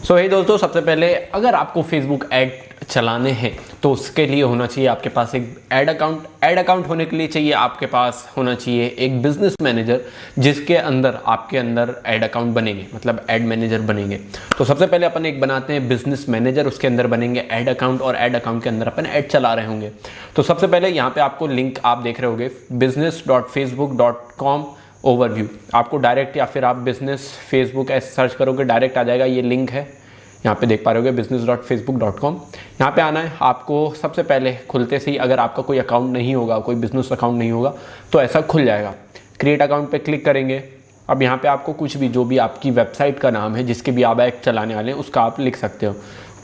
सो हे दोस्तों, सबसे पहले अगर आपको फेसबुक ऐड चलाने हैं तो उसके लिए होना चाहिए आपके पास एक ऐड अकाउंट। ऐड अकाउंट होने के लिए चाहिए आपके पास होना चाहिए एक बिजनेस मैनेजर, जिसके अंदर आपके अंदर ऐड अकाउंट बनेंगे, मतलब ऐड मैनेजर बनेंगे। तो सबसे पहले अपन एक बनाते हैं बिजनेस मैनेजर, उसके अंदर बनेंगे ऐड अकाउंट और ऐड अकाउंट के अंदर अपन ऐड चला रहे होंगे। तो सबसे पहले यहाँ पे आपको लिंक आप देख रहे होंगे business.facebook.com ओवरव्यू। आपको डायरेक्ट या फिर आप बिजनेस फेसबुक ऐसे सर्च करोगे डायरेक्ट आ जाएगा, ये लिंक है यहाँ पे देख पा रहे होगे business.facebook.com। यहाँ पे आना है आपको। सबसे पहले खुलते से ही अगर आपका कोई अकाउंट नहीं होगा, कोई बिजनेस अकाउंट नहीं होगा तो ऐसा खुल जाएगा। क्रिएट अकाउंट पे क्लिक करेंगे। अब यहाँ पे आपको कुछ भी, जो भी आपकी वेबसाइट का नाम है जिसके भी आप ऐड चलाने वाले हैं उसका आप लिख सकते हो।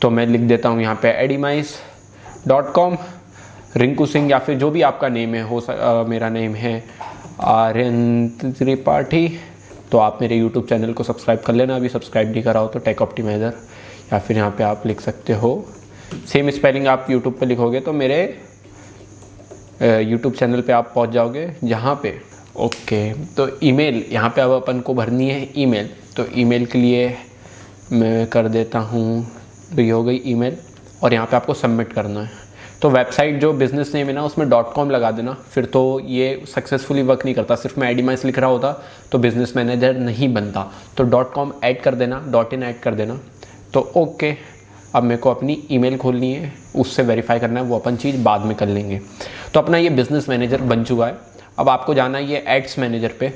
तो मैं लिख देता हूँ यहाँ पे edimize.com, रिंकू सिंह या फिर जो भी आपका नेम है। मेरा नेम है आर्यन त्रिपाठी। तो आप मेरे यूट्यूब चैनल को सब्सक्राइब कर लेना, अभी सब्सक्राइब नहीं करा हो तो टेक ऑप्टिमाइज़र, या फिर यहाँ पे आप लिख सकते हो सेम स्पेलिंग। आप यूट्यूब पे लिखोगे तो मेरे यूट्यूब चैनल पे आप पहुँच जाओगे, जहाँ पे ओके। तो ईमेल यहाँ पे अब अपन को भरनी है ईमेल। तो ईमेल के लिए मैं कर देता हूँ, तो ये हो गई ईमेल और यहाँ पे आपको सबमिट करना है। तो वेबसाइट जो बिज़नेस नेम है ना उसमें .com लगा देना, फिर तो ये सक्सेसफुली वर्क नहीं करता। सिर्फ मैं एडिमाइस लिख रहा होता तो बिज़नेस मैनेजर नहीं बनता। तो .com ऐड कर देना, .in ऐड कर देना। तो ओके, अब मेरे को अपनी ईमेल खोलनी है, उससे वेरीफाई करना है, वो अपन चीज़ बाद में कर लेंगे। तो अपना ये बिज़नेस मैनेजर बन चुका है। अब आपको जाना है ये एड्स मैनेजर पे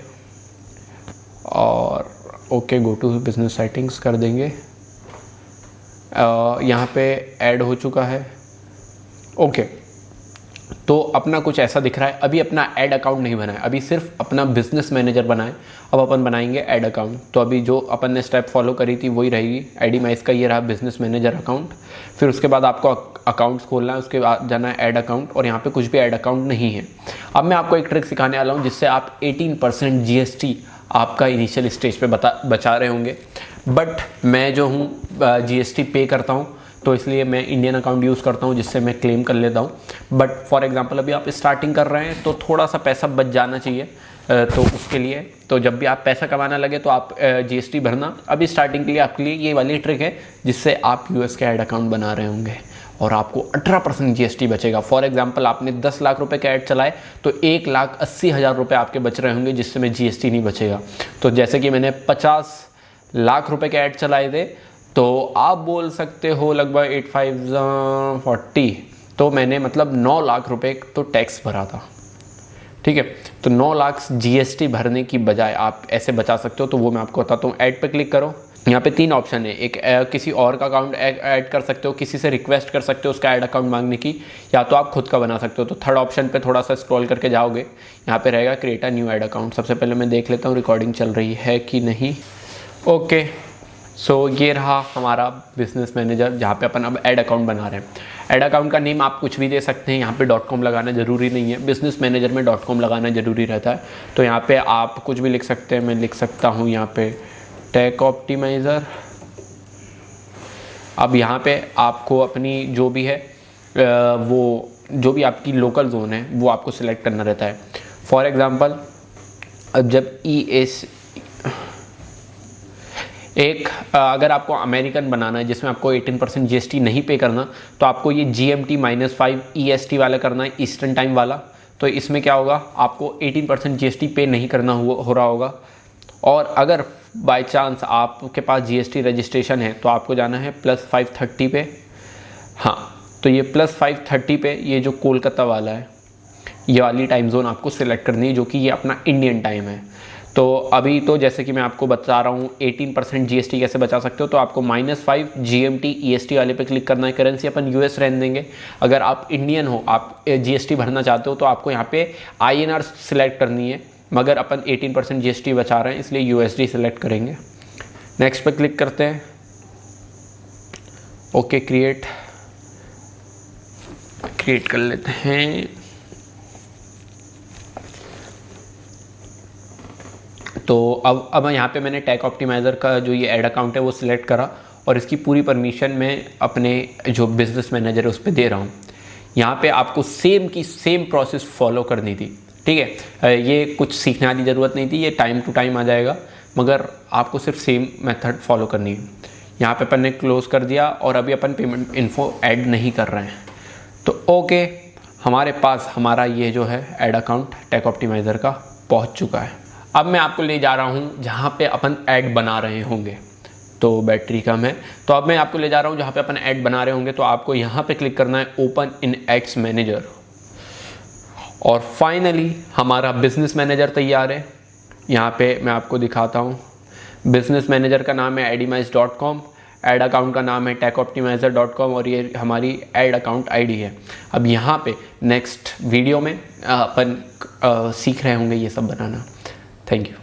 और okay go to business settings कर देंगे। यहाँ पे ऐड हो चुका है। ओके, तो अपना कुछ ऐसा दिख रहा है। अभी अपना ऐड अकाउंट नहीं बना है, अभी सिर्फ अपना बिजनेस मैनेजर बना है। अब अपन बनाएंगे ऐड अकाउंट। तो अभी जो अपन ने स्टेप फॉलो करी थी वही रहेगी। एडिमाइज का ये रहा बिजनेस मैनेजर अकाउंट। फिर उसके बाद आपको अकाउंट्स खोलना है, उसके बाद जाना है ऐड अकाउंट और यहाँ पे कुछ भी ऐड अकाउंट नहीं है। अब मैं आपको एक ट्रिक सिखाने वाला हूँ जिससे आप 18% GST आपका इनिशियल स्टेज पे बचा रहे होंगे। बट मैं जो हूँ GST पे करता हूँ, तो इसलिए मैं इंडियन अकाउंट यूज़ करता हूँ जिससे मैं क्लेम कर लेता हूँ। बट फॉर एग्जांपल अभी आप स्टार्टिंग कर रहे हैं तो थोड़ा सा पैसा बच जाना चाहिए। तो उसके लिए तो जब भी आप पैसा कमाना लगे तो आप GST भरना। अभी स्टार्टिंग के लिए आपके लिए ये वाली ट्रिक है जिससे आप US के ऐड अकाउंट बना रहे होंगे और आपको 18% GST बचेगा। फॉर एग्जाम्पल आपने 10 लाख रुपए के ऐड चलाए तो 1,80,000 रुपये आपके बच रहे होंगे जिससे में GST नहीं बचेगा। तो जैसे कि मैंने 50 लाख रुपए के ऐड चलाए थे तो आप बोल सकते हो लगभग 8,540, तो मैंने मतलब 9 लाख रुपए तो टैक्स भरा था। ठीक है, तो 9 लाख GST भरने की बजाय आप ऐसे बचा सकते हो। तो वो मैं आपको बताता हूँ। ऐड पे क्लिक करो। यहाँ पे 3 ऑप्शन है। एक किसी और का अकाउंट ऐड कर सकते हो, किसी से रिक्वेस्ट कर सकते हो उसका ऐड अकाउंट मांगने की, या तो आप खुद का बना सकते हो। तो थर्ड ऑप्शन पे थोड़ा सा स्क्रॉल करके जाओगे, यहाँ पे रहेगा create a new add account. सबसे पहले मैं देख लेता हूँ रिकॉर्डिंग चल रही है कि नहीं। ओके, सो ये रहा हमारा बिजनेस मैनेजर जहाँ पे अपन अब ऐड अकाउंट बना रहे हैं। ऐड अकाउंट का नेम आप कुछ भी दे सकते हैं, यहाँ पे .com लगाना ज़रूरी नहीं है। बिजनेस मैनेजर में .com लगाना ज़रूरी रहता है। तो यहाँ पे आप कुछ भी लिख सकते हैं। मैं लिख सकता हूँ यहाँ पे टेक ऑप्टिमाइज़र। अब यहाँ पे आपको अपनी जो भी है वो जो भी आपकी लोकल जोन है वो आपको सिलेक्ट करना रहता है। फॉर एग्ज़ाम्पल अब जब अगर आपको अमेरिकन बनाना है जिसमें आपको 18% GST नहीं पे करना, तो आपको ये GMT-5 EST वाला करना है, ईस्टर्न टाइम वाला। तो इसमें क्या होगा, आपको 18% GST पे नहीं करना हो रहा होगा। और अगर बाय चांस आपके पास GST रजिस्ट्रेशन है तो आपको जाना है +530 पे। हाँ, तो ये +530 पे ये जो कोलकाता वाला है, ये वाली टाइम जोन आपको सिलेक्ट करनी है, जो कि ये अपना इंडियन टाइम है। तो अभी तो जैसे कि मैं आपको बता रहा हूँ 18% GST कैसे बचा सकते हो, तो आपको -5 GMT EST वाले पे क्लिक करना है। करेंसी अपन US रहने देंगे। अगर आप इंडियन हो, आप GST भरना चाहते हो तो आपको यहाँ पे INR सिलेक्ट करनी है, मगर अपन 18% GST बचा रहे हैं इसलिए USD सिलेक्ट करेंगे। नेक्स्ट पे क्लिक करते हैं। ओके, क्रिएट कर लेते हैं। तो अब यहाँ पे मैंने टेक ऑप्टिमाइज़र का जो ये ऐड अकाउंट है वो सिलेक्ट करा और इसकी पूरी परमिशन मैं अपने जो बिज़नेस मैनेजर है उस पर दे रहा हूँ। यहाँ पे आपको सेम प्रोसेस फॉलो करनी थी। ठीक है, ये कुछ सीखने वाली ज़रूरत नहीं थी, ये टाइम टू टाइम आ जाएगा, मगर आपको सिर्फ सेम मेथड फॉलो करनी है। यहाँ पे अपन ने क्लोज कर दिया और अभी अपन पेमेंट इन्फो ऐड नहीं कर रहे हैं। तो ओके, हमारे पास हमारा ये जो है ऐड अकाउंट टैग ऑप्टिमाइज़र का पहुँच चुका है। अब मैं आपको ले जा रहा हूँ जहाँ पे अपन ऐड बना रहे होंगे। तो बैटरी कम है, तो अब मैं आपको ले जा रहा हूँ जहाँ पे अपन ऐड बना रहे होंगे। तो आपको यहाँ पे क्लिक करना है ओपन इन एड्स मैनेजर, और फाइनली हमारा बिजनेस मैनेजर तैयार है। यहाँ पे मैं आपको दिखाता हूँ, बिजनेस मैनेजर का नाम है edimise.com, ऐड अकाउंट का नाम है techoptimizer.com, और ये हमारी ऐड अकाउंट आईडी है। अब यहाँ पे नेक्स्ट वीडियो में अपन सीख रहे होंगे ये सब बनाना। Thank you.